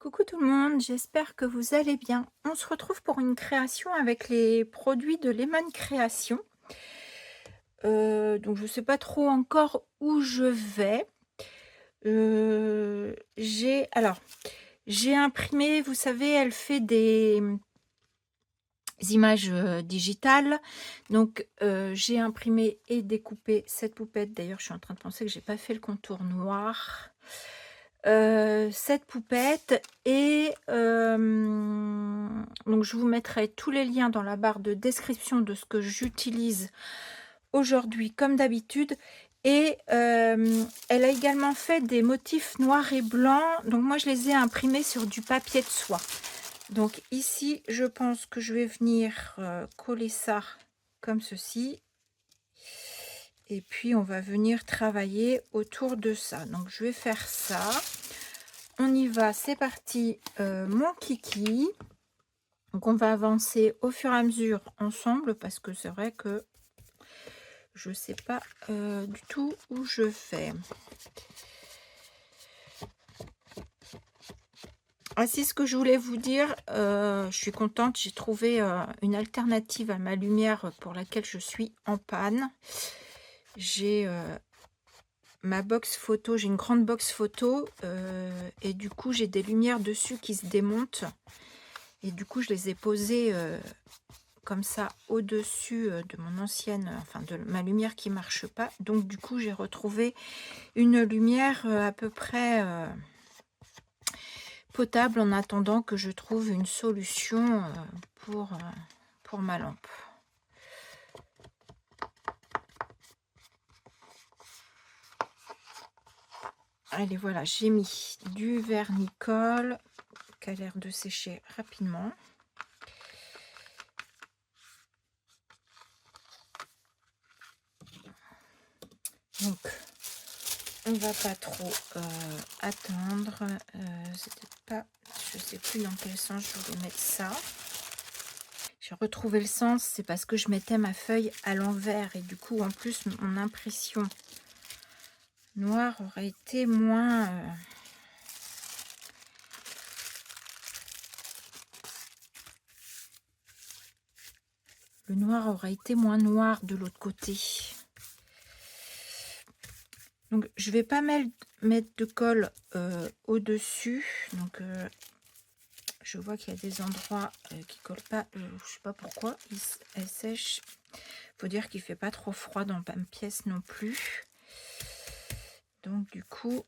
Coucou tout le monde, j'espère que vous allez bien. On se retrouve pour une création avec les produits de Lemon Création. Donc je ne sais pas trop encore où je vais. J'ai imprimé, vous savez, elle fait des images digitales. Donc j'ai imprimé et découpé cette poupette. D'ailleurs, je suis en train de penser que j'ai pas fait le contour noir. Cette poupette et donc je vous mettrai tous les liens dans la barre de description de ce que j'utilise aujourd'hui comme d'habitude. Et elle a également fait des motifs noirs et blancs, donc moi je les ai imprimés sur du papier de soie. Donc ici je pense que je vais venir coller ça comme ceci. Et puis on va venir travailler autour de ça. Donc je vais faire ça. On y va, c'est parti, mon kiki. Donc on va avancer au fur et à mesure ensemble parce que c'est vrai que je sais pas du tout où je vais. Ah si, ce que je voulais vous dire, je suis contente, j'ai trouvé une alternative à ma lumière pour laquelle je suis en panne. J'ai ma box photo, j'ai une grande box photo et du coup j'ai des lumières dessus qui se démontent. Et du coup, je les ai posées comme ça au-dessus de mon ancienne, enfin de ma lumière qui marche pas. Donc du coup, j'ai retrouvé une lumière à peu près potable en attendant que je trouve une solution pour ma lampe. Allez, voilà, j'ai mis du vernicole qui a l'air de sécher rapidement. Donc, on va pas trop attendre. C'était pas, je sais plus dans quel sens je voulais mettre ça. J'ai retrouvé le sens, c'est parce que je mettais ma feuille à l'envers et du coup en plus mon impression noire aurait été moins le noir aurait été moins noir de l'autre côté. Donc je vais pas mettre de colle au-dessus. Donc je vois qu'il y a des endroits qui collent pas. Je sais pas pourquoi. Elle sèche. Faut dire qu'il fait pas trop froid dans ma pièce non plus. Donc du coup,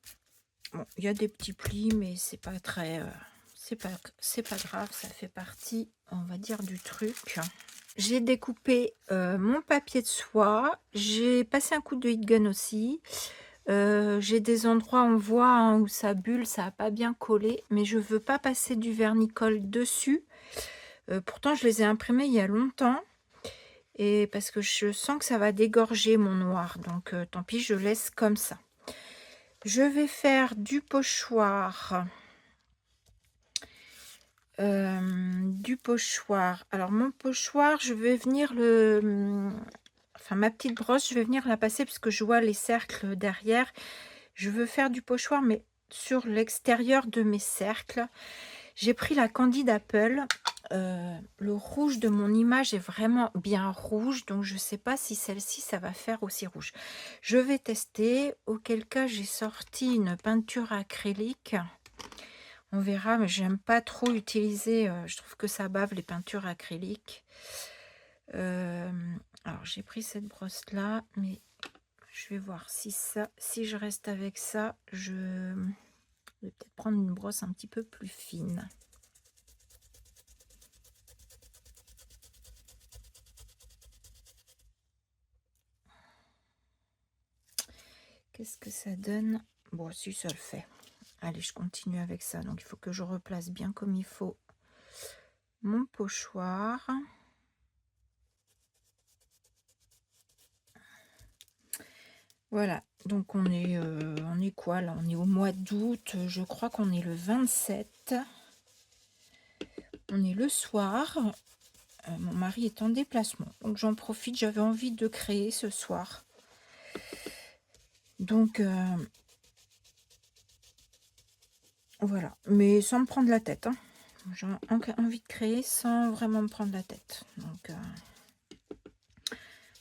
bon, il y a des petits plis, mais c'est pas très, c'est pas grave. Ça fait partie, on va dire, du truc. J'ai découpé mon papier de soie. J'ai passé un coup de heat gun aussi. J'ai des endroits, on voit hein, où ça bulle, ça n'a pas bien collé, mais je veux pas passer du vernicole dessus. Pourtant, je les ai imprimés il y a longtemps, et parce que je sens que ça va dégorger mon noir, donc tant pis, je laisse comme ça. Je vais faire du pochoir. Alors, mon pochoir, je vais venir enfin, ma petite brosse, je vais venir la passer parce que je vois les cercles derrière. Je veux faire du pochoir, mais sur l'extérieur de mes cercles. J'ai pris la Candid Apple. Le rouge de mon image est vraiment bien rouge, donc je ne sais pas si celle-ci, ça va faire aussi rouge. Je vais tester, auquel cas j'ai sorti une peinture acrylique. On verra, mais j'aime pas trop utiliser, je trouve que ça bave les peintures acryliques. Alors j'ai pris cette brosse là, mais je vais voir si je reste avec ça, je vais peut-être prendre une brosse un petit peu plus fine. Qu'est-ce que ça donne? Bon, si ça le fait. Allez, je continue avec ça. Donc, il faut que je replace bien comme il faut mon pochoir. Voilà. Donc, on est quoi là? On est au mois d'août. Je crois qu'on est le 27. On est le soir. Mon mari est en déplacement. Donc, j'en profite. J'avais envie de créer ce soir. Donc, Voilà, mais sans me prendre la tête, hein. J'ai envie de créer sans vraiment me prendre la tête. Donc,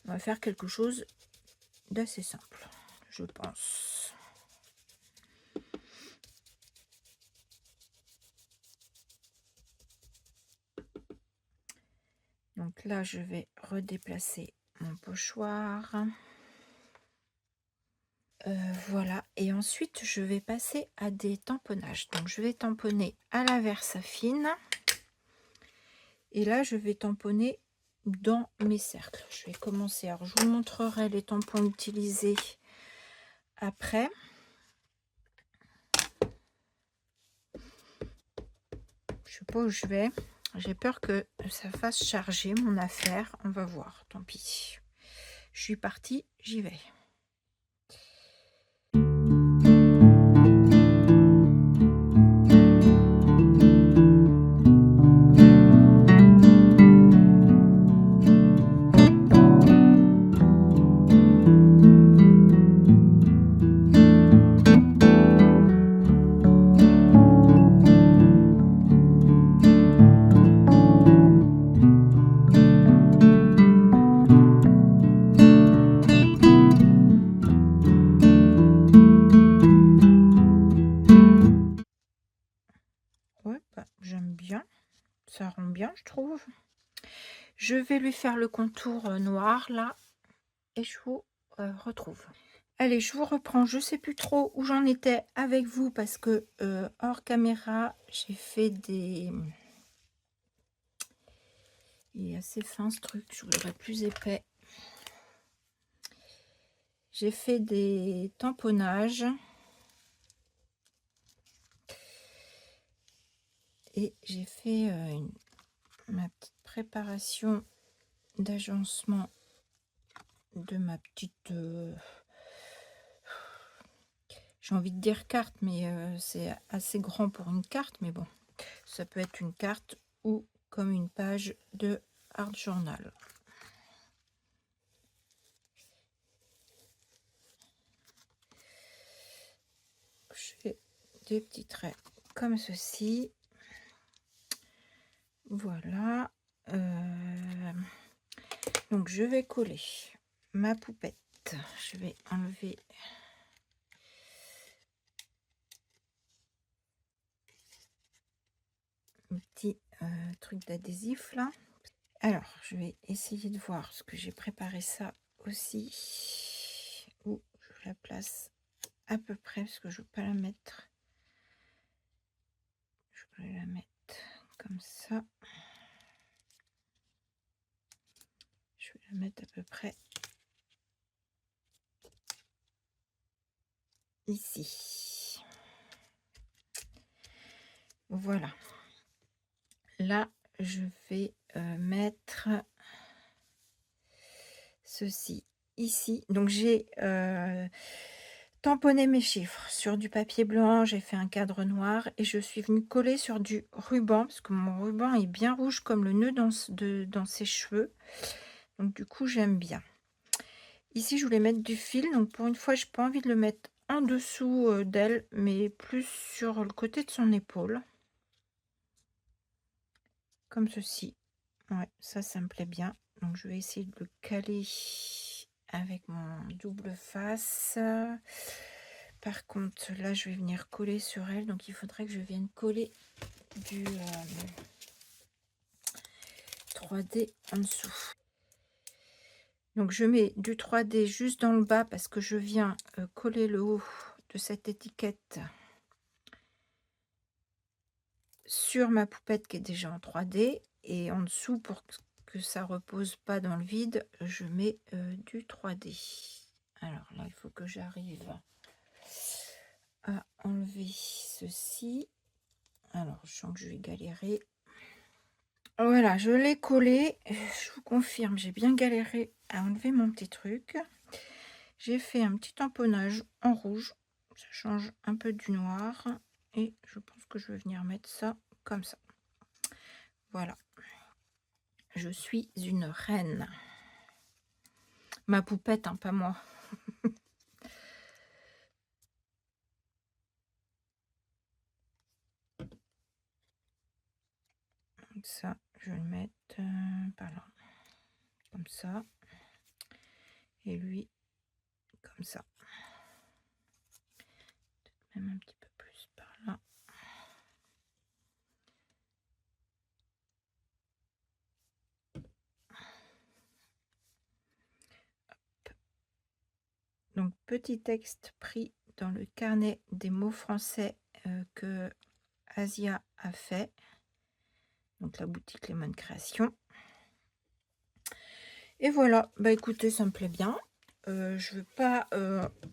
on va faire quelque chose d'assez simple, je pense. Donc là, je vais redéplacer mon pochoir. Voilà, et ensuite, je vais passer à des tamponnages. Donc, je vais tamponner à la Versafine. Et là, je vais tamponner dans mes cercles. Je vais commencer. Alors, je vous montrerai les tampons utilisés après. Je sais pas où je vais. J'ai peur que ça fasse charger mon affaire. On va voir, tant pis. Je suis partie, j'y vais. Ouais, bah, j'aime bien. Ça rend bien, je trouve. Je vais lui faire le contour noir, là. Et je vous retrouve. Allez, je vous reprends. Je sais plus trop où j'en étais avec vous parce que hors caméra, j'ai fait des... Il est assez fin ce truc, je voudrais plus épais. J'ai fait des tamponnages. Et j'ai fait ma petite préparation d'agencement de ma petite... j'ai envie de dire carte, mais c'est assez grand pour une carte. Mais bon, ça peut être une carte ou comme une page de Art Journal. Je fais des petits traits comme ceci. Voilà. Donc, je vais coller ma poupette. Je vais enlever un petit truc d'adhésif là. Alors, je vais essayer de voir ce que j'ai préparé ça aussi. Où je la place à peu près parce que je ne veux pas la mettre. Je vais la mettre comme ça. Je vais la mettre à peu près ici. Voilà. Là, je vais mettre ceci ici. Donc, j'ai tamponné mes chiffres sur du papier blanc. J'ai fait un cadre noir et je suis venue coller sur du ruban parce que mon ruban est bien rouge comme le nœud dans ses cheveux. Donc, du coup, j'aime bien. Ici, je voulais mettre du fil. Donc, pour une fois, je n'ai pas envie de le mettre en dessous d'elle, mais plus sur le côté de son épaule. Comme ceci. Ouais, ça me plaît bien. Donc, je vais essayer de le caler avec mon double face. Par contre, là, je vais venir coller sur elle. Donc, il faudrait que je vienne coller du 3D en dessous. Donc, je mets du 3D juste dans le bas parce que je viens coller le haut de cette étiquette sur ma poupette qui est déjà en 3D. Et en dessous, pour que ça repose pas dans le vide, je mets du 3D. Alors là, il faut que j'arrive à enlever ceci. Alors, je sens que je vais galérer. Voilà, je l'ai collé. Je vous confirme, j'ai bien galéré à enlever mon petit truc. J'ai fait un petit tamponnage en rouge. Ça change un peu du noir. Et je pense que je vais venir mettre ça comme ça. Voilà. Je suis une reine. Ma poupette, hein, pas moi. ça, je vais le mettre par là. Comme ça. Et lui, comme ça. Peut-être même un petit peu plus par là. Hop. Donc, petit texte pris dans le carnet des mots français que Asia a fait. Donc, la boutique Lemon Création. Et voilà, bah écoutez, ça me plaît bien. Je ne vais pas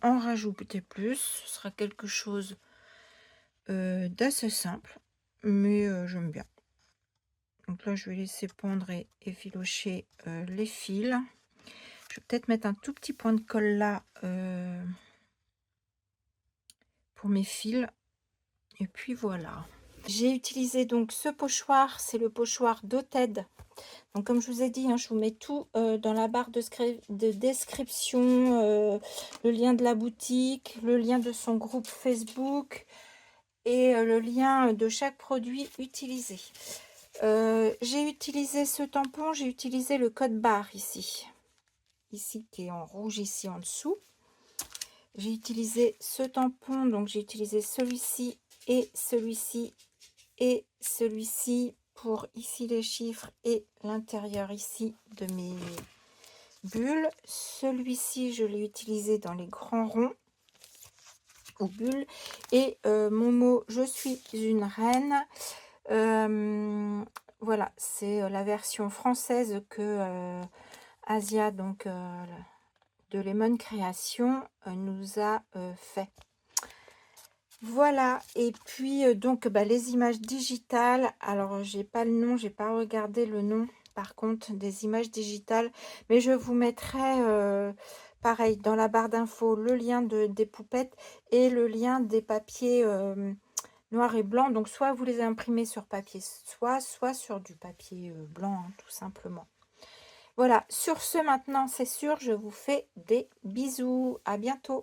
en rajouter plus. Ce sera quelque chose d'assez simple, mais j'aime bien. Donc là, je vais laisser pendre et effilocher les fils. Je vais peut-être mettre un tout petit point de colle là pour mes fils. Et puis voilà. J'ai utilisé donc ce pochoir, c'est le pochoir d'Oted. Donc comme je vous ai dit, hein, je vous mets tout dans la barre de description, le lien de la boutique, le lien de son groupe Facebook et le lien de chaque produit utilisé. J'ai utilisé ce tampon, j'ai utilisé le code barre ici qui est en rouge ici en dessous. J'ai utilisé ce tampon, donc j'ai utilisé celui-ci et celui-ci et celui-ci pour ici les chiffres et l'intérieur ici de mes bulles. Celui-ci, je l'ai utilisé dans les grands ronds aux bulles. Et mon mot, je suis une reine. Voilà, c'est la version française que Asia, donc de Lemon Création, nous a fait. Voilà, et puis donc les images digitales, alors j'ai pas le nom, j'ai pas regardé le nom par contre des images digitales, mais je vous mettrai pareil dans la barre d'infos le lien des poupettes et le lien des papiers noir et blanc. Donc soit vous les imprimez sur papier soit sur du papier blanc, hein, tout simplement. Voilà, sur ce maintenant c'est sûr, je vous fais des bisous, à bientôt.